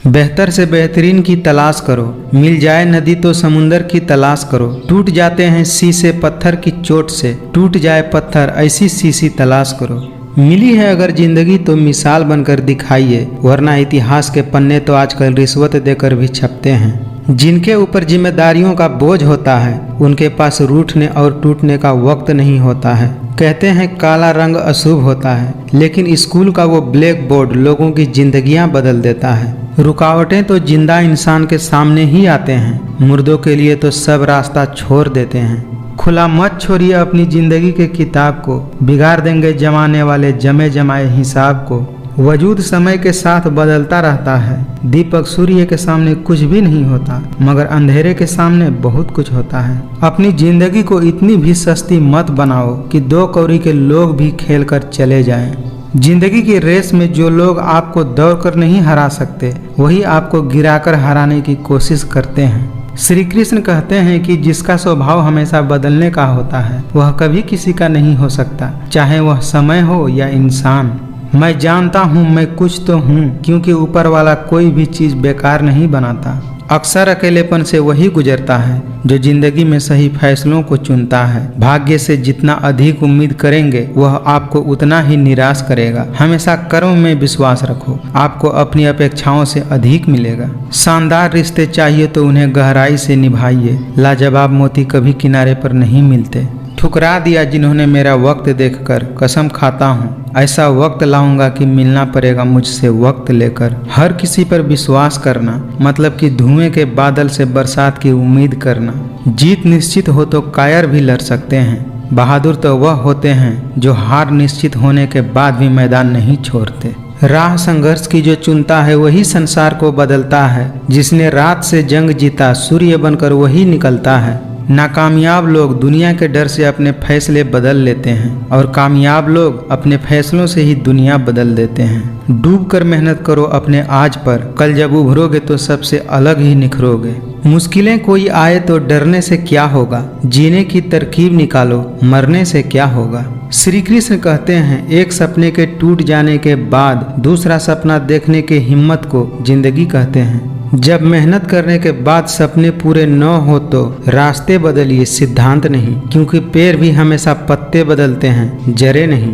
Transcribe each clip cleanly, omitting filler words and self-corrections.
बेहतर से बेहतरीन की तलाश करो, मिल जाए नदी तो समुंदर की तलाश करो। टूट जाते हैं शीशे पत्थर की चोट से, टूट जाए पत्थर ऐसी शीशी तलाश करो। मिली है अगर जिंदगी तो मिसाल बनकर दिखाइए, वरना इतिहास के पन्ने तो आजकल रिश्वत देकर भी छपते हैं। जिनके ऊपर जिम्मेदारियों का बोझ होता है उनके पास रूठने और टूटने का वक्त नहीं होता है। कहते हैं काला रंग अशुभ होता है, लेकिन स्कूल का वो ब्लैक बोर्ड लोगों की जिंदगियां बदल देता है। रुकावटें तो जिंदा इंसान के सामने ही आते हैं, मुर्दों के लिए तो सब रास्ता छोड़ देते हैं। खुला मत छोड़िए अपनी जिंदगी के किताब को, बिगाड़ देंगे जमाने वाले जमे जमाए हिसाब को। वजूद समय के साथ बदलता रहता है, दीपक सूर्य के सामने कुछ भी नहीं होता, मगर अंधेरे के सामने बहुत कुछ होता है। अपनी जिंदगी को इतनी भी सस्ती मत बनाओ कि 2 कौड़ी के लोग भी खेल कर चले जाएं। जिंदगी की रेस में जो लोग आपको दौड़कर नहीं हरा सकते, वही आपको गिराकर हराने की कोशिश करते हैं। श्री कृष्ण कहते हैं कि जिसका स्वभाव हमेशा बदलने का होता है वह कभी किसी का नहीं हो सकता, चाहे वह समय हो या इंसान। मैं जानता हूँ मैं कुछ तो हूँ, क्योंकि ऊपर वाला कोई भी चीज़ बेकार नहीं बनाता। अक्सर अकेलेपन से वही गुजरता है जो जिंदगी में सही फैसलों को चुनता है। भाग्य से जितना अधिक उम्मीद करेंगे वह आपको उतना ही निराश करेगा। हमेशा कर्म में विश्वास रखो, आपको अपनी अपेक्षाओं से अधिक मिलेगा। शानदार रिश्ते चाहिए तो उन्हें गहराई से निभाइए, लाजवाब मोती कभी किनारे पर नहीं मिलते। ठुकरा दिया जिन्होंने मेरा वक्त देखकर, कसम खाता हूँ ऐसा वक्त लाऊंगा कि मिलना पड़ेगा मुझसे वक्त लेकर। हर किसी पर विश्वास करना मतलब कि धुएं के बादल से बरसात की उम्मीद करना। जीत निश्चित हो तो कायर भी लड़ सकते हैं, बहादुर तो वह होते हैं जो हार निश्चित होने के बाद भी मैदान नहीं छोड़ते। राह संघर्ष की जो चुनता है वही संसार को बदलता है। जिसने रात से जंग जीता सूर्य बनकर वही निकलता है। नाकामयाब लोग दुनिया के डर से अपने फैसले बदल लेते हैं और कामयाब लोग अपने फैसलों से ही दुनिया बदल देते हैं। डूब कर मेहनत करो अपने आज पर, कल जब उभरोगे तो सबसे अलग ही निखरोगे। मुश्किलें कोई आए तो डरने से क्या होगा, जीने की तरकीब निकालो, मरने से क्या होगा। श्री कृष्ण कहते हैं एक सपने के टूट जाने के बाद दूसरा सपना देखने की हिम्मत को जिंदगी कहते हैं। जब मेहनत करने के बाद सपने पूरे न हो तो रास्ते बदलिए, सिद्धांत नहीं, क्योंकि पेड़ भी हमेशा पत्ते बदलते हैं, जड़ें नहीं।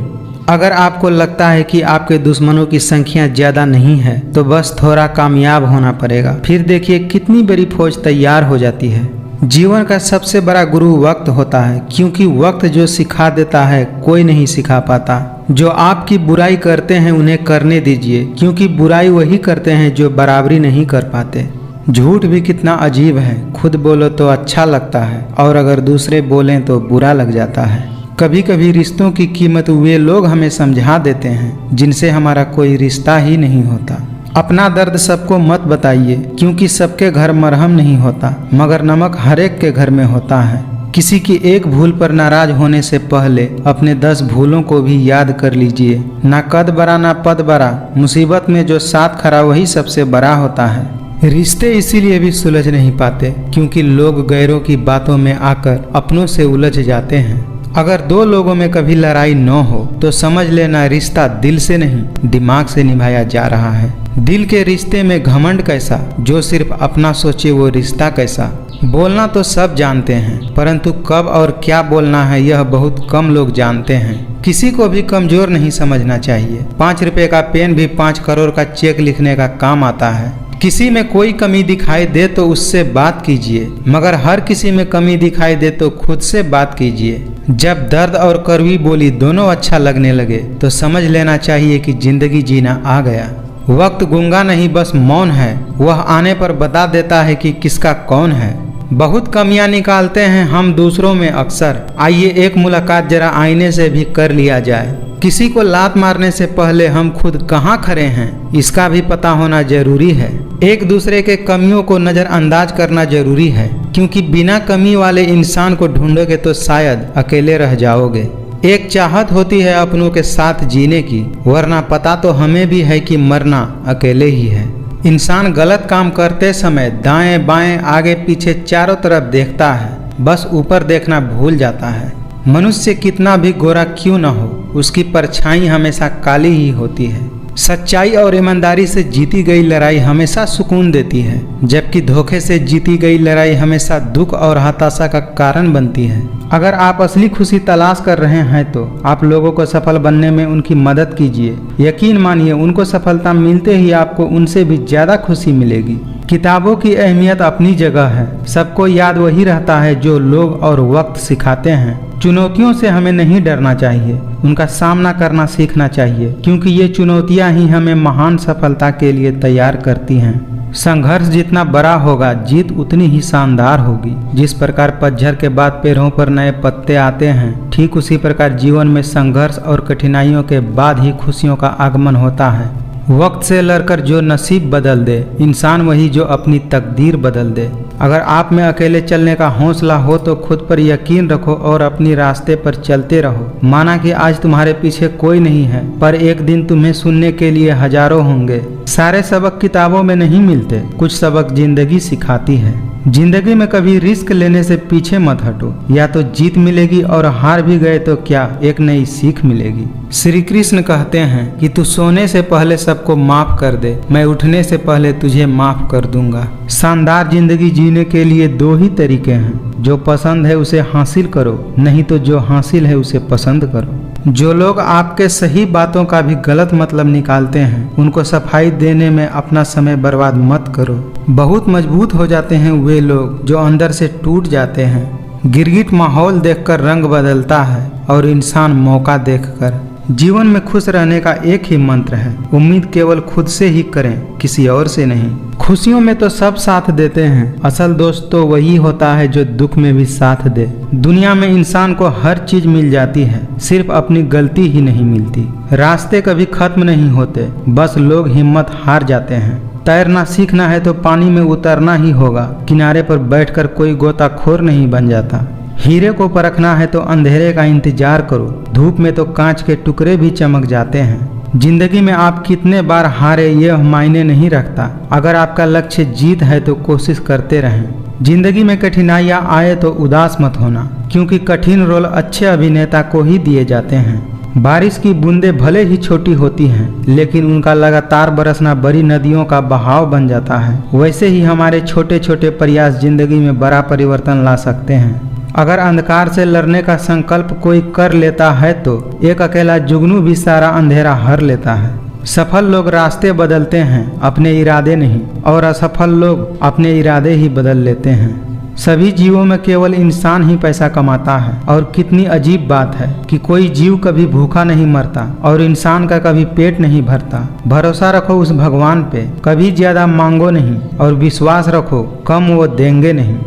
अगर आपको लगता है कि आपके दुश्मनों की संख्या ज़्यादा नहीं है तो बस थोड़ा कामयाब होना पड़ेगा, फिर देखिए कितनी बड़ी फौज तैयार हो जाती है। जीवन का सबसे बड़ा गुरु वक्त होता है, क्योंकि वक्त जो सिखा देता है कोई नहीं सिखा पाता। जो आपकी बुराई करते हैं उन्हें करने दीजिए, क्योंकि बुराई वही करते हैं जो बराबरी नहीं कर पाते। झूठ भी कितना अजीब है, खुद बोलो तो अच्छा लगता है और अगर दूसरे बोलें तो बुरा लग जाता है। कभी कभी रिश्तों की कीमत वे लोग हमें समझा देते हैं जिनसे हमारा कोई रिश्ता ही नहीं होता। अपना दर्द सबको मत बताइए, क्योंकि सबके घर मरहम नहीं होता, मगर नमक हर एक के घर में होता है। किसी की एक भूल पर नाराज होने से पहले अपने 10 भूलों को भी याद कर लीजिए। ना कद बड़ा ना पद बड़ा, मुसीबत में जो साथ खड़ा वही सबसे बड़ा होता है। रिश्ते इसीलिए भी सुलझ नहीं पाते क्योंकि लोग गैरों की बातों में आकर अपनों से उलझ जाते हैं। अगर 2 लोगों में कभी लड़ाई न हो तो समझ लेना रिश्ता दिल से नहीं दिमाग से निभाया जा रहा है। दिल के रिश्ते में घमंड कैसा, जो सिर्फ अपना सोचे वो रिश्ता कैसा। बोलना तो सब जानते हैं, परंतु कब और क्या बोलना है यह बहुत कम लोग जानते हैं। किसी को भी कमजोर नहीं समझना चाहिए। 5 रुपए का पेन भी 5 करोड़ का चेक लिखने का काम आता है। किसी में कोई कमी दिखाई दे तो उससे बात कीजिए, मगर हर किसी में कमी दिखाई दे तो खुद से बात कीजिए। जब दर्द और कड़वी बोली दोनों अच्छा लगने लगे तो समझ लेना चाहिए कि जिंदगी जीना आ गया। वक्त गूंगा नहीं बस मौन है, वह आने पर बता देता है कि किसका कौन है। बहुत कमियां निकालते हैं हम दूसरों में अक्सर, आइए एक मुलाकात जरा आईने से भी कर लिया जाए। किसी को लात मारने से पहले हम खुद कहाँ खड़े हैं इसका भी पता होना जरूरी है। एक दूसरे के कमियों को नज़रअंदाज करना जरूरी है, क्योंकि बिना कमी वाले इंसान को ढूंढोगे तो शायद अकेले रह जाओगे। एक चाहत होती है अपनों के साथ जीने की, वरना पता तो हमें भी है कि मरना अकेले ही है। इंसान गलत काम करते समय दाएं बाएं आगे पीछे चारों तरफ देखता है, बस ऊपर देखना भूल जाता है। मनुष्य कितना भी गोरा क्यों न हो, उसकी परछाई हमेशा काली ही होती है। सच्चाई और ईमानदारी से जीती गई लड़ाई हमेशा सुकून देती है, जबकि धोखे से जीती गई लड़ाई हमेशा दुख और हताशा का कारण बनती है। अगर आप असली खुशी तलाश कर रहे हैं तो आप लोगों को सफल बनने में उनकी मदद कीजिए। यकीन मानिए, उनको सफलता मिलते ही आपको उनसे भी ज़्यादा खुशी मिलेगी। किताबों की अहमियत अपनी जगह है। सबको याद वही रहता है जो लोग और वक्त सिखाते हैं। चुनौतियों से हमें नहीं डरना चाहिए, उनका सामना करना सीखना चाहिए, क्योंकि ये चुनौतियां ही हमें महान सफलता के लिए तैयार करती हैं। संघर्ष जितना बड़ा होगा, जीत उतनी ही शानदार होगी। जिस प्रकार पतझड़ के बाद पेड़ों पर नए पत्ते आते हैं, ठीक उसी प्रकार जीवन में संघर्ष और कठिनाइयों के बाद ही खुशियों का आगमन होता है। वक्त से लड़कर जो नसीब बदल दे, इंसान वही जो अपनी तकदीर बदल दे। अगर आप में अकेले चलने का हौसला हो तो खुद पर यकीन रखो और अपनी रास्ते पर चलते रहो। माना कि आज तुम्हारे पीछे कोई नहीं है, पर एक दिन तुम्हें सुनने के लिए हजारों होंगे। सारे सबक किताबों में नहीं मिलते, कुछ सबक जिंदगी सिखाती है। जिंदगी में कभी रिस्क लेने से पीछे मत हटो। या तो जीत मिलेगी और हार भी गए तो क्या, एक नई सीख मिलेगी। श्री कृष्ण कहते हैं कि तू सोने से पहले सबको माफ कर दे, मैं उठने से पहले तुझे माफ कर दूंगा। शानदार जिंदगी जीने के लिए दो ही तरीके हैं, जो पसंद है उसे हासिल करो, नहीं तो जो हासिल है उसे पसंद करो। जो लोग आपके सही बातों का भी गलत मतलब निकालते हैं, उनको सफाई देने में अपना समय बर्बाद मत करो। बहुत मजबूत हो जाते हैं वे लोग जो अंदर से टूट जाते हैं। गिरगिट माहौल देखकर रंग बदलता है और इंसान मौका देखकर। जीवन में खुश रहने का एक ही मंत्र है, उम्मीद केवल खुद से ही करें, किसी और से नहीं। खुशियों में तो सब साथ देते हैं, असल दोस्त तो वही होता है जो दुख में भी साथ दे। दुनिया में इंसान को हर चीज मिल जाती है, सिर्फ अपनी गलती ही नहीं मिलती। रास्ते कभी खत्म नहीं होते, बस लोग हिम्मत हार जाते हैं। तैरना सीखना है तो पानी में उतरना ही होगा, किनारे पर बैठकर कोई गोताखोर नहीं बन जाता। हीरे को परखना है तो अंधेरे का इंतजार करो, धूप में तो कांच के टुकड़े भी चमक जाते हैं। जिंदगी में आप कितने बार हारे यह मायने नहीं रखता, अगर आपका लक्ष्य जीत है तो कोशिश करते रहें। जिंदगी में कठिनाइयाँ आए तो उदास मत होना, क्योंकि कठिन रोल अच्छे अभिनेता को ही दिए जाते हैं। बारिश की बूंदें भले ही छोटी होती हैं, लेकिन उनका लगातार बरसना बड़ी नदियों का बहाव बन जाता है। वैसे ही हमारे छोटे छोटे प्रयास जिंदगी में बड़ा परिवर्तन ला सकते हैं। अगर अंधकार से लड़ने का संकल्प कोई कर लेता है तो एक अकेला जुगनू भी सारा अंधेरा हर लेता है। सफल लोग रास्ते बदलते हैं, अपने इरादे नहीं, और असफल लोग अपने इरादे ही बदल लेते हैं। सभी जीवों में केवल इंसान ही पैसा कमाता है, और कितनी अजीब बात है कि कोई जीव कभी भूखा नहीं मरता और इंसान का कभी पेट नहीं भरता। भरोसा रखो उस भगवान पे, कभी ज्यादा मांगो नहीं, और विश्वास रखो कम वो देंगे नहीं।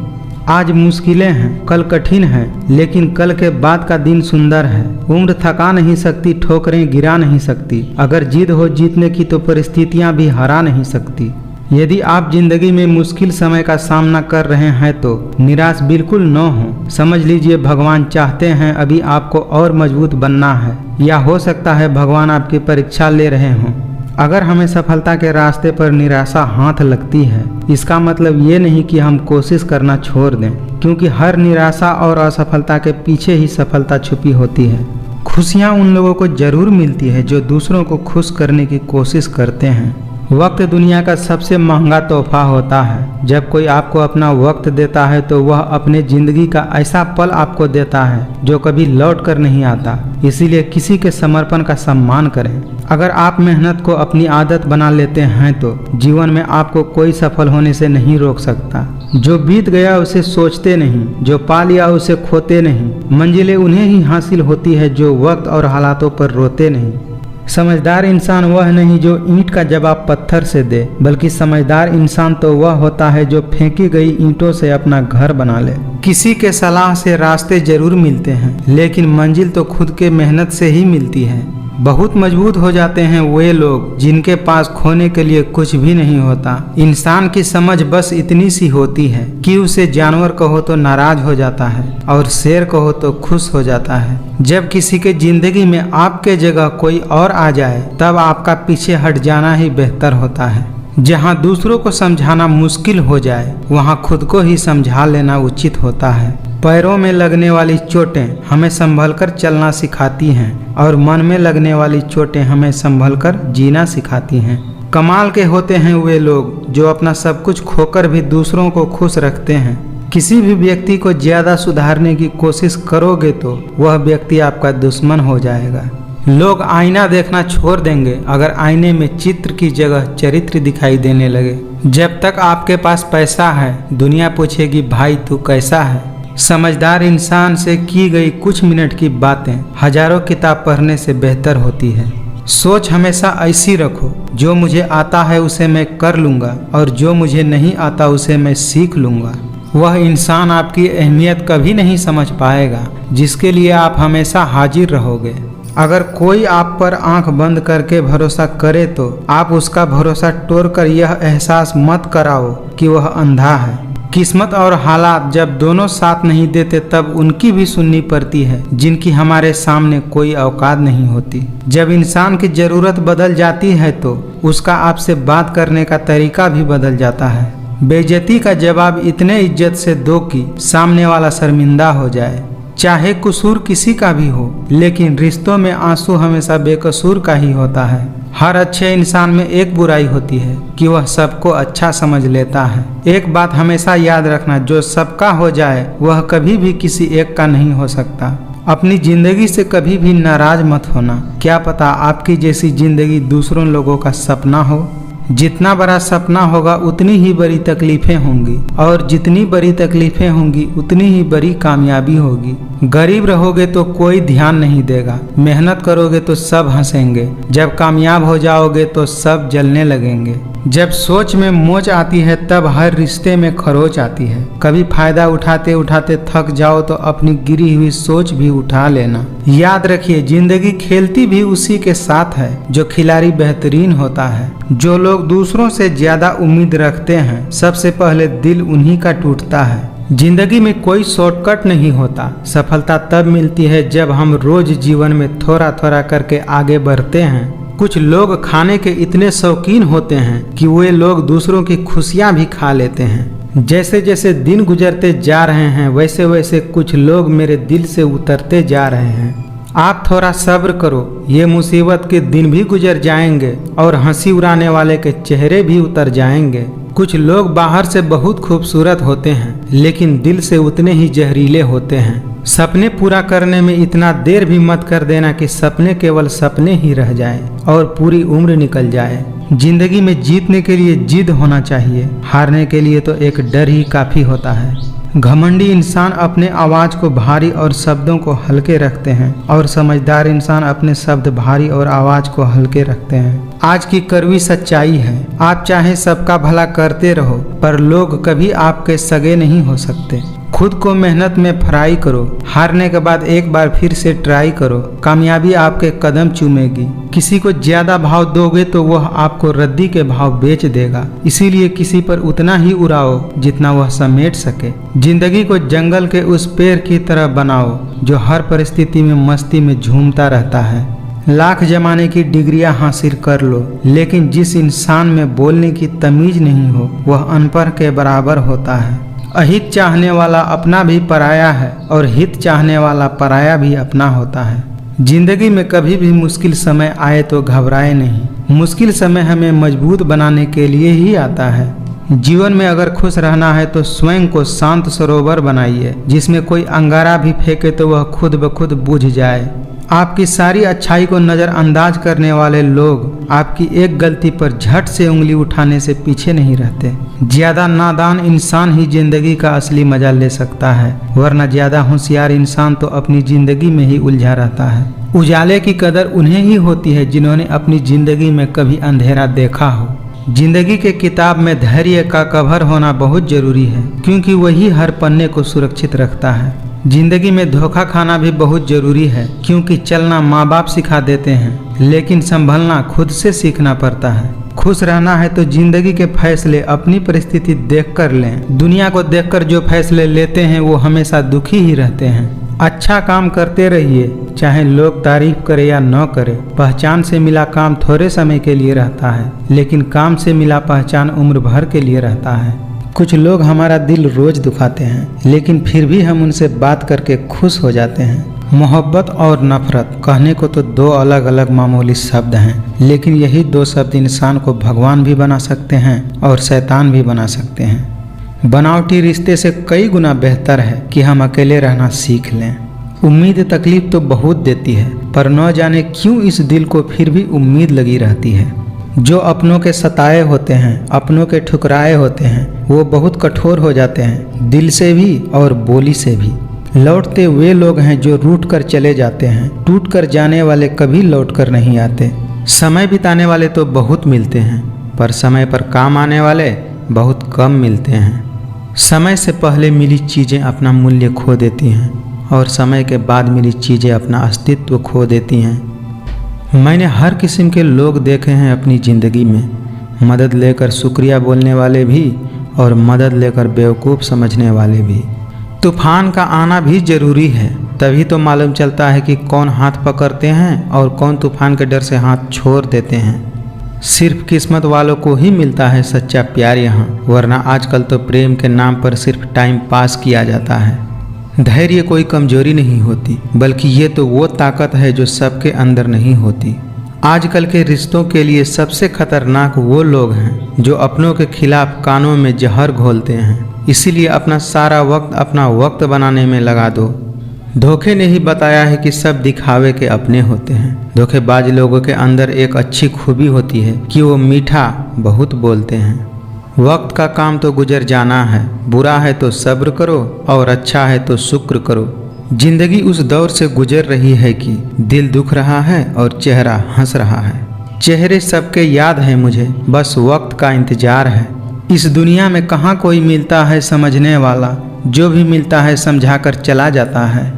आज मुश्किलें हैं, कल कठिन है, लेकिन कल के बाद का दिन सुंदर है। उम्र थका नहीं सकती, ठोकरें गिरा नहीं सकती। अगर जिद हो जीतने की तो परिस्थितियां भी हरा नहीं सकती। यदि आप जिंदगी में मुश्किल समय का सामना कर रहे हैं तो निराश बिल्कुल न हो। समझ लीजिए भगवान चाहते हैं अभी आपको और मजबूत बनना है, या हो सकता है भगवान आपकी परीक्षा ले रहे हों। अगर हमें सफलता के रास्ते पर निराशा हाथ लगती है, इसका मतलब ये नहीं कि हम कोशिश करना छोड़ दें, क्योंकि हर निराशा और असफलता के पीछे ही सफलता छुपी होती है। खुशियाँ उन लोगों को जरूर मिलती है जो दूसरों को खुश करने की कोशिश करते हैं। वक्त दुनिया का सबसे महंगा तोहफा होता है। जब कोई आपको अपना वक्त देता है तो वह अपने जिंदगी का ऐसा पल आपको देता है जो कभी लौट कर नहीं आता। इसीलिए किसी के समर्पण का सम्मान करें। अगर आप मेहनत को अपनी आदत बना लेते हैं तो जीवन में आपको कोई सफल होने से नहीं रोक सकता। जो बीत गया उसे सोचते नहीं, जो पा लिया उसे खोते नहीं। मंजिलें उन्हें ही हासिल होती है जो वक्त और हालातों पर रोते नहीं। समझदार इंसान वह नहीं जो ईंट का जवाब पत्थर से दे, बल्कि समझदार इंसान तो वह होता है जो फेंकी गई ईंटों से अपना घर बना ले। किसी के सलाह से रास्ते जरूर मिलते हैं, लेकिन मंजिल तो खुद के मेहनत से ही मिलती है। बहुत मजबूत हो जाते हैं वे लोग जिनके पास खोने के लिए कुछ भी नहीं होता। इंसान की समझ बस इतनी सी होती है कि उसे जानवर कहो तो नाराज हो जाता है और शेर कहो तो खुश हो जाता है। जब किसी के जिंदगी में आपके जगह कोई और आ जाए तब आपका पीछे हट जाना ही बेहतर होता है। जहाँ दूसरों को समझाना मुश्किल हो जाए वहाँ खुद को ही समझा लेना उचित होता है। पैरों में लगने वाली चोटें हमें संभलकर चलना सिखाती हैं और मन में लगने वाली चोटें हमें संभलकर जीना सिखाती हैं। कमाल के होते हैं वे लोग जो अपना सब कुछ खोकर भी दूसरों को खुश रखते हैं। किसी भी व्यक्ति को ज़्यादा सुधारने की कोशिश करोगे तो वह व्यक्ति आपका दुश्मन हो जाएगा। लोग आईना देखना छोड़ देंगे अगर आईने में चित्र की जगह चरित्र दिखाई देने लगे। जब तक आपके पास पैसा है दुनिया पूछेगी भाई तू कैसा है। समझदार इंसान से की गई कुछ मिनट की बातें हजारों किताब पढ़ने से बेहतर होती है। सोच हमेशा ऐसी रखो, जो मुझे आता है उसे मैं कर लूँगा और जो मुझे नहीं आता उसे मैं सीख लूँगा। वह इंसान आपकी अहमियत कभी नहीं समझ पाएगा जिसके लिए आप हमेशा हाजिर रहोगे। अगर कोई आप पर आंख बंद करके भरोसा करे तो आप उसका भरोसा तोड़कर यह एहसास मत कराओ कि वह अंधा है। किस्मत और हालात जब दोनों साथ नहीं देते तब उनकी भी सुननी पड़ती है जिनकी हमारे सामने कोई औकात नहीं होती। जब इंसान की ज़रूरत बदल जाती है तो उसका आपसे बात करने का तरीका भी बदल जाता है। बेइज्जती का जवाब इतने इज्जत से दो कि सामने वाला शर्मिंदा हो जाए। चाहे कसूर किसी का भी हो, लेकिन रिश्तों में आंसू हमेशा बेकसूर का ही होता है। हर अच्छे इंसान में एक बुराई होती है कि वह सबको अच्छा समझ लेता है। एक बात हमेशा याद रखना, जो सबका हो जाए वह कभी भी किसी एक का नहीं हो सकता। अपनी जिंदगी से कभी भी नाराज मत होना। क्या पता आपकी जैसी जिंदगी दूसरों लोगों का सपना हो। जितना बड़ा सपना होगा उतनी ही बड़ी तकलीफें होंगी और जितनी बड़ी तकलीफें होंगी उतनी ही बड़ी कामयाबी होगी। गरीब रहोगे तो कोई ध्यान नहीं देगा, मेहनत करोगे तो सब हंसेंगे, जब कामयाब हो जाओगे तो सब जलने लगेंगे। जब सोच में मोच आती है तब हर रिश्ते में खरोच आती है। कभी फायदा उठाते उठाते थक जाओ तो अपनी गिरी हुई सोच भी उठा लेना। याद रखिए, जिंदगी खेलती भी उसी के साथ है जो खिलाड़ी बेहतरीन होता है। जो लोग दूसरों से ज्यादा उम्मीद रखते हैं सबसे पहले दिल उन्हीं का टूटता है। जिंदगी में कोई शॉर्टकट नहीं होता। सफलता तब मिलती है जब हम रोज जीवन में थोड़ा थोड़ा करके आगे बढ़ते हैं। कुछ लोग खाने के इतने शौकीन होते हैं कि वे लोग दूसरों की खुशियां भी खा लेते हैं। जैसे जैसे दिन गुजरते जा रहे हैं वैसे वैसे कुछ लोग मेरे दिल से उतरते जा रहे हैं। आप थोड़ा सब्र करो, ये मुसीबत के दिन भी गुजर जाएंगे और हंसी उड़ाने वाले के चेहरे भी उतर जाएंगे। कुछ लोग बाहर से बहुत खूबसूरत होते हैं लेकिन दिल से उतने ही जहरीले होते हैं। सपने पूरा करने में इतना देर भी मत कर देना कि सपने केवल सपने ही रह जाए और पूरी उम्र निकल जाए। जिंदगी में जीतने के लिए जिद होना चाहिए, हारने के लिए तो एक डर ही काफ़ी होता है। घमंडी इंसान अपने आवाज़ को भारी और शब्दों को हल्के रखते हैं और समझदार इंसान अपने शब्द भारी और आवाज़ को हल्के रखते हैं। आज की कड़वी सच्चाई है, आप चाहे सबका भला करते रहो पर लोग कभी आपके सगे नहीं हो सकते। खुद को मेहनत में फ्राई करो, हारने के बाद एक बार फिर से ट्राई करो, कामयाबी आपके कदम चूमेगी। किसी को ज्यादा भाव दोगे तो वह आपको रद्दी के भाव बेच देगा, इसीलिए किसी पर उतना ही उड़ाओ जितना वह समेट सके। जिंदगी को जंगल के उस पेड़ की तरह बनाओ जो हर परिस्थिति में मस्ती में झूमता रहता है। लाख जमाने की डिग्रियां हासिल कर लो, लेकिन जिस इंसान में बोलने की तमीज नहीं हो वह अनपढ़ के बराबर होता है। अहित चाहने वाला अपना भी पराया है और हित चाहने वाला पराया भी अपना होता है। जिंदगी में कभी भी मुश्किल समय आए तो घबराए नहीं। मुश्किल समय हमें मजबूत बनाने के लिए ही आता है। जीवन में अगर खुश रहना है तो स्वयं को शांत सरोवर बनाइए, जिसमें कोई अंगारा भी फेंके तो वह खुद ब खुद बुझ जाए। आपकी सारी अच्छाई को नज़रअंदाज करने वाले लोग आपकी एक गलती पर झट से उंगली उठाने से पीछे नहीं रहते। ज़्यादा नादान इंसान ही जिंदगी का असली मजा ले सकता है, वरना ज़्यादा होशियार इंसान तो अपनी ज़िंदगी में ही उलझा रहता है। उजाले की कदर उन्हें ही होती है जिन्होंने अपनी ज़िंदगी में कभी अंधेरा देखा हो। जिंदगी के किताब में धैर्य का कवर होना बहुत जरूरी है, क्योंकि वही हर पन्ने को सुरक्षित रखता है। जिंदगी में धोखा खाना भी बहुत जरूरी है, क्योंकि चलना माँ बाप सिखा देते हैं लेकिन संभलना खुद से सीखना पड़ता है। खुश रहना है तो जिंदगी के फैसले अपनी परिस्थिति देखकर लें। दुनिया को देखकर जो फैसले लेते हैं वो हमेशा दुखी ही रहते हैं। अच्छा काम करते रहिए, चाहे लोग तारीफ करे या न करे। पहचान से मिला काम थोड़े समय के लिए रहता है, लेकिन काम से मिला पहचान उम्र भर के लिए रहता है। कुछ लोग हमारा दिल रोज दुखाते हैं, लेकिन फिर भी हम उनसे बात करके खुश हो जाते हैं। मोहब्बत और नफरत कहने को तो दो अलग अलग मामूली शब्द हैं, लेकिन यही दो शब्द इंसान को भगवान भी बना सकते हैं और शैतान भी बना सकते हैं। बनावटी रिश्ते से कई गुना बेहतर है कि हम अकेले रहना सीख लें। उम्मीद तकलीफ तो बहुत देती है, पर न जाने क्यों इस दिल को फिर भी उम्मीद लगी रहती है। जो अपनों के सताए होते हैं, अपनों के ठुकराए होते हैं, वो बहुत कठोर हो जाते हैं, दिल से भी और बोली से भी। लौटते वे लोग हैं जो रूठ कर चले जाते हैं, टूट कर जाने वाले कभी लौट कर नहीं आते। समय बिताने वाले तो बहुत मिलते हैं, पर समय पर काम आने वाले बहुत कम मिलते हैं। समय से पहले मिली चीज़ें अपना मूल्य खो देती हैं, और समय के बाद मिली चीज़ें अपना अस्तित्व खो देती हैं। मैंने हर किस्म के लोग देखे हैं अपनी ज़िंदगी में, मदद लेकर शुक्रिया बोलने वाले भी और मदद लेकर बेवकूफ़ समझने वाले भी। तूफान का आना भी जरूरी है, तभी तो मालूम चलता है कि कौन हाथ पकड़ते हैं और कौन तूफान के डर से हाथ छोड़ देते हैं। सिर्फ किस्मत वालों को ही मिलता है सच्चा प्यार यहाँ, वरना आजकल तो प्रेम के नाम पर सिर्फ टाइम पास किया जाता है। धैर्य कोई कमजोरी नहीं होती, बल्कि ये तो वो ताकत है जो सबके अंदर नहीं होती। आजकल के रिश्तों के लिए सबसे खतरनाक वो लोग हैं जो अपनों के खिलाफ कानों में जहर घोलते हैं। इसीलिए अपना सारा वक्त अपना वक्त बनाने में लगा दो। धोखे ने ही बताया है कि सब दिखावे के अपने होते हैं। धोखेबाज लोगों के अंदर एक अच्छी खूबी होती है कि वो मीठा बहुत बोलते हैं। वक्त का काम तो गुजर जाना है, बुरा है तो सब्र करो और अच्छा है तो शुक्र करो। जिंदगी उस दौर से गुजर रही है कि दिल दुख रहा है और चेहरा हंस रहा है। चेहरे सबके याद है मुझे, बस वक्त का इंतजार है। इस दुनिया में कहाँ कोई मिलता है समझने वाला, जो भी मिलता है समझाकर चला जाता है।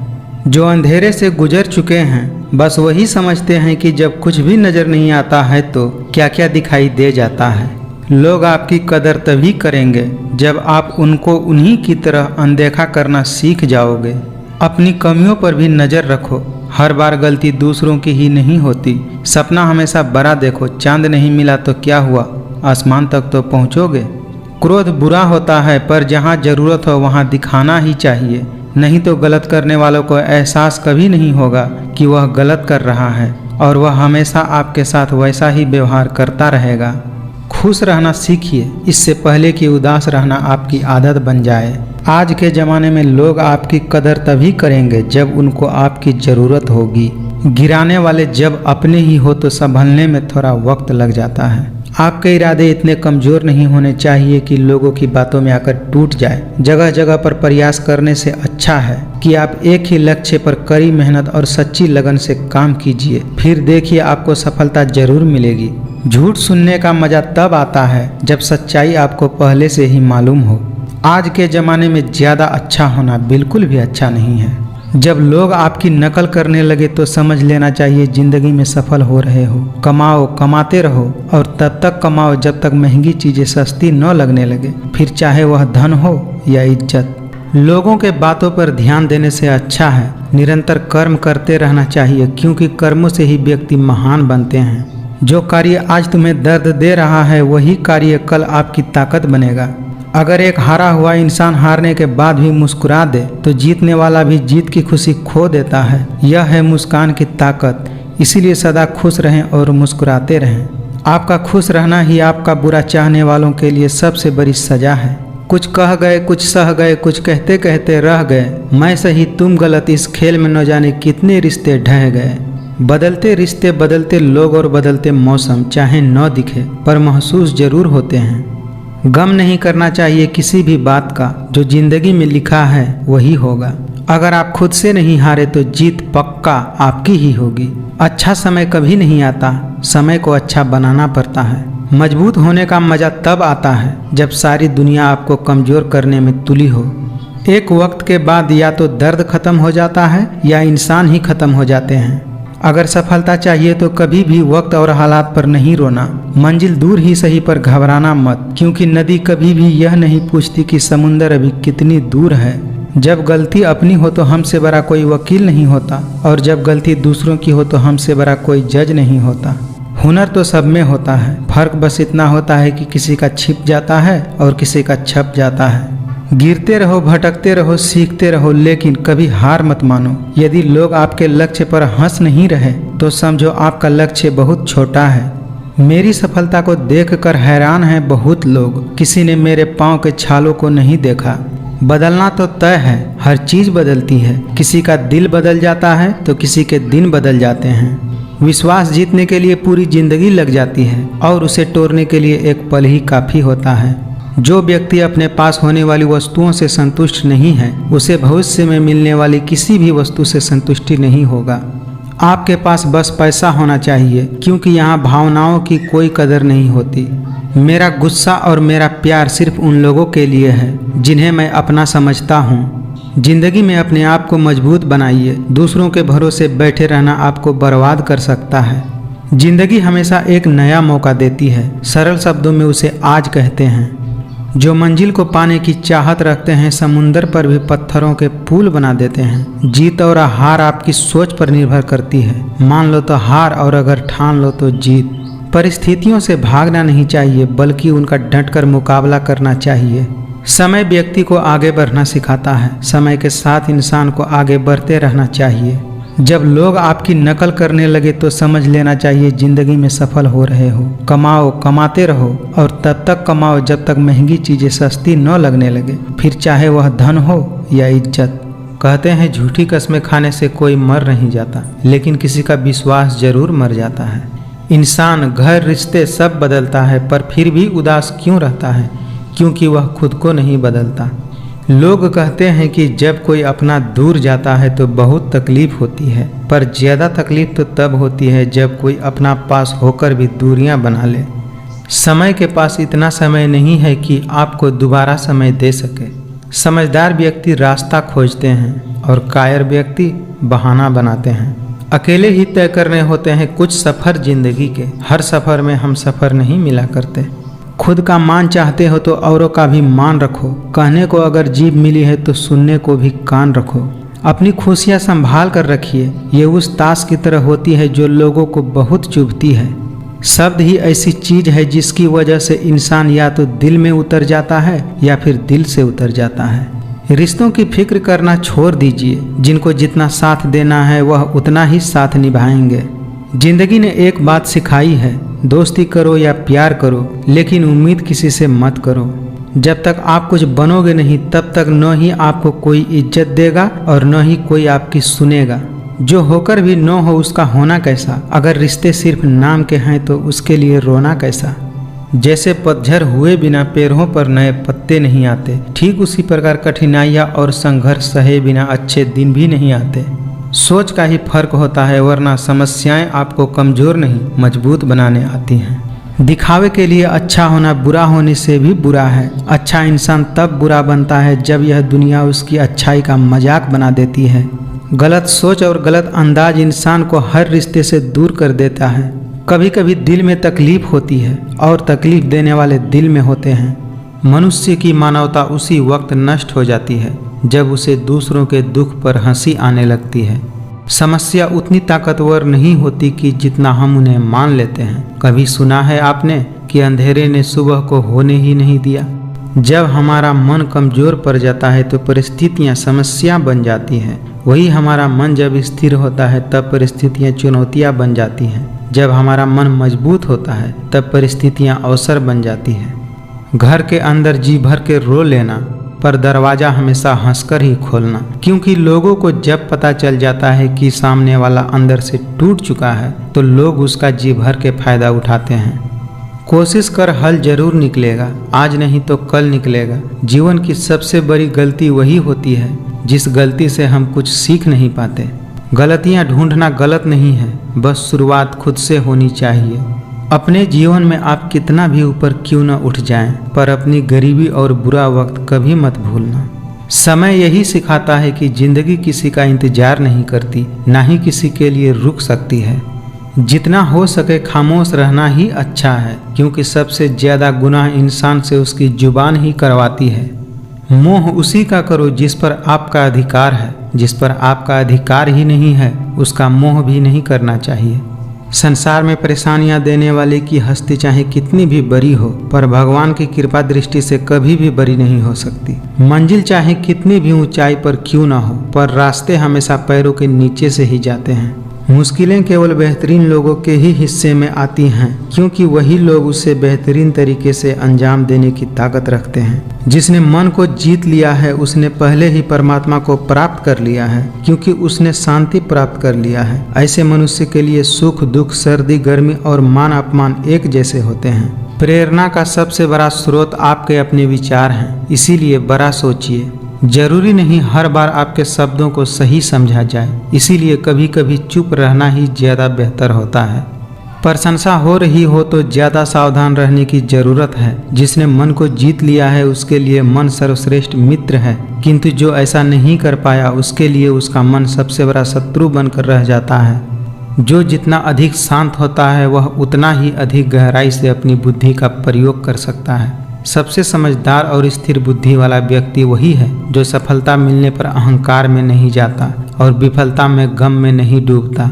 जो अंधेरे से गुजर चुके हैं, बस वही समझते हैं कि जब कुछ भी नज़र नहीं आता है तो क्या क्या दिखाई दे जाता है। लोग आपकी कदर तभी करेंगे जब आप उनको उन्हीं की तरह अनदेखा करना सीख जाओगे। अपनी कमियों पर भी नज़र रखो, हर बार गलती दूसरों की ही नहीं होती। सपना हमेशा बड़ा देखो, चांद नहीं मिला तो क्या हुआ, आसमान तक तो पहुँचोगे। क्रोध बुरा होता है, पर जहाँ ज़रूरत हो वहाँ दिखाना ही चाहिए, नहीं तो गलत करने वालों को एहसास कभी नहीं होगा कि वह गलत कर रहा है, और वह हमेशा आपके साथ वैसा ही व्यवहार करता रहेगा। खुश रहना सीखिए, इससे पहले कि उदास रहना आपकी आदत बन जाए। आज के ज़माने में लोग आपकी कदर तभी करेंगे जब उनको आपकी ज़रूरत होगी। गिराने वाले जब अपने ही हो तो संभलने में थोड़ा वक्त लग जाता है। आपके इरादे इतने कमज़ोर नहीं होने चाहिए कि लोगों की बातों में आकर टूट जाए। जगह जगह पर प्रयास करने से अच्छा है कि आप एक ही लक्ष्य पर कड़ी मेहनत और सच्ची लगन से काम कीजिए, फिर देखिए आपको सफलता जरूर मिलेगी। झूठ सुनने का मज़ा तब आता है जब सच्चाई आपको पहले से ही मालूम हो। आज के ज़माने में ज़्यादा अच्छा होना बिल्कुल भी अच्छा नहीं है। जब लोग आपकी नकल करने लगे तो समझ लेना चाहिए ज़िंदगी में सफल हो रहे हो। कमाओ, कमाते रहो, और तब तक कमाओ जब तक महंगी चीज़ें सस्ती न लगने लगे, फिर चाहे वह धन हो या इज्जत। लोगों के बातों पर ध्यान देने से अच्छा है निरंतर कर्म करते रहना चाहिए, क्योंकि कर्मों से ही व्यक्ति महान बनते हैं। जो कार्य आज तुम्हें दर्द दे रहा है वही कार्य कल आपकी ताकत बनेगा। अगर एक हारा हुआ इंसान हारने के बाद भी मुस्कुरा दे तो जीतने वाला भी जीत की खुशी खो देता है। यह है मुस्कान की ताकत। इसीलिए सदा खुश रहें और मुस्कुराते रहें। आपका खुश रहना ही आपका बुरा चाहने वालों के लिए सबसे बड़ी सजा है। कुछ कह गए, कुछ सह गए, कुछ कहते कहते रह गए, मैं सही तुम गलत, इस खेल में न जाने कितने रिश्ते ढह गए। बदलते रिश्ते, बदलते लोग और बदलते मौसम चाहे न दिखे पर महसूस जरूर होते हैं। गम नहीं करना चाहिए किसी भी बात का, जो जिंदगी में लिखा है वही होगा। अगर आप खुद से नहीं हारे तो जीत पक्का आपकी ही होगी। अच्छा समय कभी नहीं आता, समय को अच्छा बनाना पड़ता है। मजबूत होने का मज़ा तब आता है जब सारी दुनिया आपको कमज़ोर करने में तुली हो। एक वक्त के बाद या तो दर्द खत्म हो जाता है या इंसान ही खत्म हो जाते हैं। अगर सफलता चाहिए तो कभी भी वक्त और हालात पर नहीं रोना। मंजिल दूर ही सही पर घबराना मत, क्योंकि नदी कभी भी यह नहीं पूछती कि समुंदर अभी कितनी दूर है। जब गलती अपनी हो तो हमसे बड़ा कोई वकील नहीं होता, और जब गलती दूसरों की हो तो हमसे बड़ा कोई जज नहीं होता। हुनर तो सब में होता है, फर्क बस इतना होता है कि किसी का छिप जाता है और किसी का छप जाता है। गिरते रहो, भटकते रहो, सीखते रहो, लेकिन कभी हार मत मानो। यदि लोग आपके लक्ष्य पर हंस नहीं रहे तो समझो आपका लक्ष्य बहुत छोटा है। मेरी सफलता को देखकर हैरान हैं बहुत लोग, किसी ने मेरे पाँव के छालों को नहीं देखा। बदलना तो तय है, हर चीज़ बदलती है। किसी का दिल बदल जाता है तो किसी के दिन बदल जाते हैं। विश्वास जीतने के लिए पूरी जिंदगी लग जाती है और उसे तोड़ने के लिए एक पल ही काफ़ी होता है। जो व्यक्ति अपने पास होने वाली वस्तुओं से संतुष्ट नहीं है, उसे भविष्य में मिलने वाली किसी भी वस्तु से संतुष्टि नहीं होगा। आपके पास बस पैसा होना चाहिए, क्योंकि यहाँ भावनाओं की कोई कदर नहीं होती। मेरा गुस्सा और मेरा प्यार सिर्फ उन लोगों के लिए है जिन्हें मैं अपना समझता हूँ। जिंदगी में अपने आप को मजबूत बनाइए। दूसरों के भरोसे बैठे रहना आपको बर्बाद कर सकता है। जिंदगी हमेशा एक नया मौका देती है, सरल शब्दों में उसे आज कहते हैं। जो मंजिल को पाने की चाहत रखते हैं, समुंदर पर भी पत्थरों के पुल बना देते हैं। जीत और हार आपकी सोच पर निर्भर करती है। मान लो तो हार, और अगर ठान लो तो जीत। परिस्थितियों से भागना नहीं चाहिए, बल्कि उनका डटकर मुकाबला करना चाहिए। समय व्यक्ति को आगे बढ़ना सिखाता है, समय के साथ इंसान को आगे बढ़ते रहना चाहिए। जब लोग आपकी नकल करने लगे तो समझ लेना चाहिए जिंदगी में सफल हो रहे हो। कमाओ, कमाते रहो, और तब तक कमाओ जब तक महंगी चीज़ें सस्ती न लगने लगे, फिर चाहे वह धन हो या इज्जत। कहते हैं झूठी कस्में खाने से कोई मर नहीं जाता, लेकिन किसी का विश्वास जरूर मर जाता है। इंसान, घर, रिश्ते सब बदलता है, पर फिर भी उदास क्यों रहता है? क्योंकि वह खुद को नहीं बदलता। लोग कहते हैं कि जब कोई अपना दूर जाता है तो बहुत तकलीफ होती है, पर ज़्यादा तकलीफ तो तब होती है जब कोई अपना पास होकर भी दूरियां बना ले। समय के पास इतना समय नहीं है कि आपको दोबारा समय दे सके। समझदार व्यक्ति रास्ता खोजते हैं और कायर व्यक्ति बहाना बनाते हैं। अकेले ही तय करने होते हैं कुछ सफ़र जिंदगी के। हर सफ़र में हम सफ़र नहीं मिला करते। खुद का मान चाहते हो तो औरों का भी मान रखो। कहने को अगर जीभ मिली है तो सुनने को भी कान रखो। अपनी खुशियाँ संभाल कर रखिए। ये उस ताश की तरह होती है जो लोगों को बहुत चुभती है। शब्द ही ऐसी चीज़ है जिसकी वजह से इंसान या तो दिल में उतर जाता है या फिर दिल से उतर जाता है। रिश्तों की फिक्र करना छोड़ दीजिए। जिनको जितना साथ देना है वह उतना ही साथ निभाएंगे। जिंदगी ने एक बात सिखाई है, दोस्ती करो या प्यार करो, लेकिन उम्मीद किसी से मत करो। जब तक आप कुछ बनोगे नहीं तब तक न ही आपको कोई इज्जत देगा और न ही कोई आपकी सुनेगा। जो होकर भी न हो उसका होना कैसा। अगर रिश्ते सिर्फ नाम के हैं तो उसके लिए रोना कैसा। जैसे पतझड़ हुए बिना पेड़ों पर नए पत्ते नहीं आते, ठीक उसी प्रकार कठिनाइयाँ और संघर्ष सहे बिना अच्छे दिन भी नहीं आते। सोच का ही फर्क होता है, वरना समस्याएं आपको कमज़ोर नहीं मजबूत बनाने आती हैं। दिखावे के लिए अच्छा होना बुरा होने से भी बुरा है। अच्छा इंसान तब बुरा बनता है जब यह दुनिया उसकी अच्छाई का मजाक बना देती है। गलत सोच और गलत अंदाज इंसान को हर रिश्ते से दूर कर देता है। कभी कभी दिल में तकलीफ होती है और तकलीफ देने वाले दिल में होते हैं। मनुष्य की मानवता उसी वक्त नष्ट हो जाती है जब उसे दूसरों के दुख पर हंसी आने लगती है। समस्या उतनी ताकतवर नहीं होती कि जितना हम उन्हें मान लेते हैं। कभी सुना है आपने कि अंधेरे ने सुबह को होने ही नहीं दिया? जब हमारा मन कमज़ोर पड़ जाता है तो परिस्थितियाँ समस्या बन जाती हैं। वही हमारा मन जब स्थिर होता है तब परिस्थितियाँ चुनौतियाँ बन जाती हैं। जब हमारा मन मजबूत होता है तब परिस्थितियाँ अवसर बन जाती हैं। घर के अंदर जी भर के रो लेना, पर दरवाज़ा हमेशा हंसकर ही खोलना, क्योंकि लोगों को जब पता चल जाता है कि सामने वाला अंदर से टूट चुका है तो लोग उसका जी भर के फायदा उठाते हैं। कोशिश कर, हल जरूर निकलेगा, आज नहीं तो कल निकलेगा। जीवन की सबसे बड़ी गलती वही होती है जिस गलती से हम कुछ सीख नहीं पाते। गलतियाँ ढूंढना गलत नहीं है, बस शुरुआत खुद से होनी चाहिए। अपने जीवन में आप कितना भी ऊपर क्यों न उठ जाएं, पर अपनी गरीबी और बुरा वक्त कभी मत भूलना। समय यही सिखाता है कि जिंदगी किसी का इंतजार नहीं करती, ना ही किसी के लिए रुक सकती है। जितना हो सके खामोश रहना ही अच्छा है, क्योंकि सबसे ज़्यादा गुनाह इंसान से उसकी जुबान ही करवाती है। मोह उसी का करो जिस पर आपका अधिकार है। जिस पर आपका अधिकार ही नहीं है उसका मोह भी नहीं करना चाहिए। संसार में परेशानियां देने वाले की हस्ती चाहे कितनी भी बड़ी हो, पर भगवान की कृपा दृष्टि से कभी भी बड़ी नहीं हो सकती। मंजिल चाहे कितनी भी ऊंचाई पर क्यों ना हो, पर रास्ते हमेशा पैरों के नीचे से ही जाते हैं। मुश्किलें केवल बेहतरीन लोगों के ही हिस्से में आती हैं, क्योंकि वही लोग उसे बेहतरीन तरीके से अंजाम देने की ताकत रखते हैं। जिसने मन को जीत लिया है उसने पहले ही परमात्मा को प्राप्त कर लिया है, क्योंकि उसने शांति प्राप्त कर लिया है। ऐसे मनुष्य के लिए सुख दुख, सर्दी गर्मी और मान अपमान एक जैसे होते हैं। प्रेरणा का सबसे बड़ा स्रोत आपके अपने विचार हैं, इसीलिए बड़ा सोचिए। जरूरी नहीं हर बार आपके शब्दों को सही समझा जाए, इसीलिए कभी कभी चुप रहना ही ज़्यादा बेहतर होता है। प्रशंसा हो रही हो तो ज़्यादा सावधान रहने की ज़रूरत है। जिसने मन को जीत लिया है उसके लिए मन सर्वश्रेष्ठ मित्र है, किंतु जो ऐसा नहीं कर पाया उसके लिए उसका मन सबसे बड़ा शत्रु बनकर रह जाता है। जो जितना अधिक शांत होता है वह उतना ही अधिक गहराई से अपनी बुद्धि का प्रयोग कर सकता है। सबसे समझदार और स्थिर बुद्धि वाला व्यक्ति वही है जो सफलता मिलने पर अहंकार में नहीं जाता और विफलता में गम में नहीं डूबता।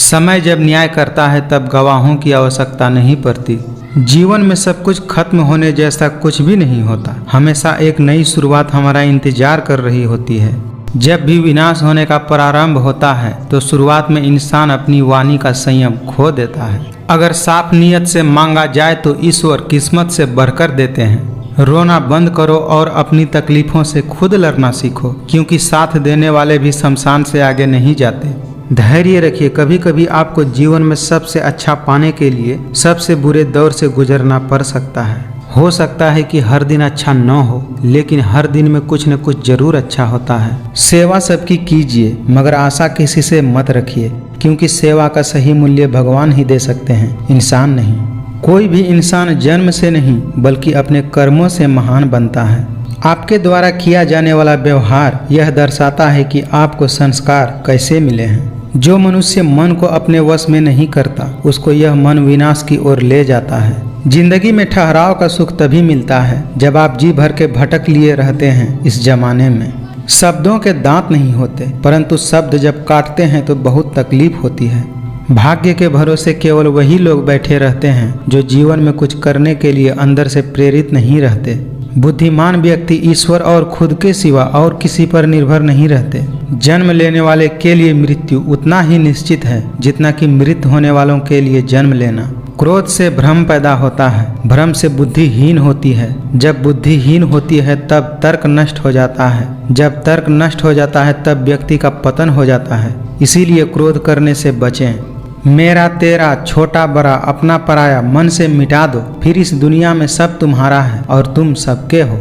समय जब न्याय करता है तब गवाहों की आवश्यकता नहीं पड़ती। जीवन में सब कुछ खत्म होने जैसा कुछ भी नहीं होता। हमेशा एक नई शुरुआत हमारा इंतजार कर रही होती है। जब भी विनाश होने का प्रारंभ होता है तो शुरुआत में इंसान अपनी वाणी का संयम खो देता है। अगर साफ नीयत से मांगा जाए तो ईश्वर किस्मत से बढ़कर देते हैं। रोना बंद करो और अपनी तकलीफों से खुद लड़ना सीखो, क्योंकि साथ देने वाले भी शमशान से आगे नहीं जाते। धैर्य रखिए। कभी कभी आपको जीवन में सबसे अच्छा पाने के लिए सबसे बुरे दौर से गुजरना पड़ सकता है। हो सकता है कि हर दिन अच्छा न हो, लेकिन हर दिन में कुछ न कुछ जरूर अच्छा होता है। सेवा सबकी कीजिए, मगर आशा किसी से मत रखिए, क्योंकि सेवा का सही मूल्य भगवान ही दे सकते हैं, इंसान नहीं। कोई भी इंसान जन्म से नहीं बल्कि अपने कर्मों से महान बनता है। आपके द्वारा किया जाने वाला व्यवहार यह दर्शाता है कि आपको संस्कार कैसे मिले हैं। जो मनुष्य मन को अपने वश में नहीं करता उसको यह मन विनाश की ओर ले जाता है। जिंदगी में ठहराव का सुख तभी मिलता है जब आप जी भर के भटक लिए रहते हैं। इस जमाने में शब्दों के दांत नहीं होते, परंतु शब्द जब काटते हैं तो बहुत तकलीफ होती है। भाग्य के भरोसे केवल वही लोग बैठे रहते हैं जो जीवन में कुछ करने के लिए अंदर से प्रेरित नहीं रहते। बुद्धिमान व्यक्ति ईश्वर और खुद के सिवा और किसी पर निर्भर नहीं रहते। जन्म लेने वाले के लिए मृत्यु उतना ही निश्चित है जितना कि मृत होने वालों के लिए जन्म लेना। क्रोध से भ्रम पैदा होता है, भ्रम से बुद्धिहीन होती है। जब बुद्धिहीन होती है तब तर्क नष्ट हो जाता है। जब तर्क नष्ट हो जाता है तब व्यक्ति का पतन हो जाता है। इसीलिए क्रोध करने से बचें। मेरा तेरा, छोटा बड़ा, अपना पराया मन से मिटा दो, फिर इस दुनिया में सब तुम्हारा है और तुम सबके हो।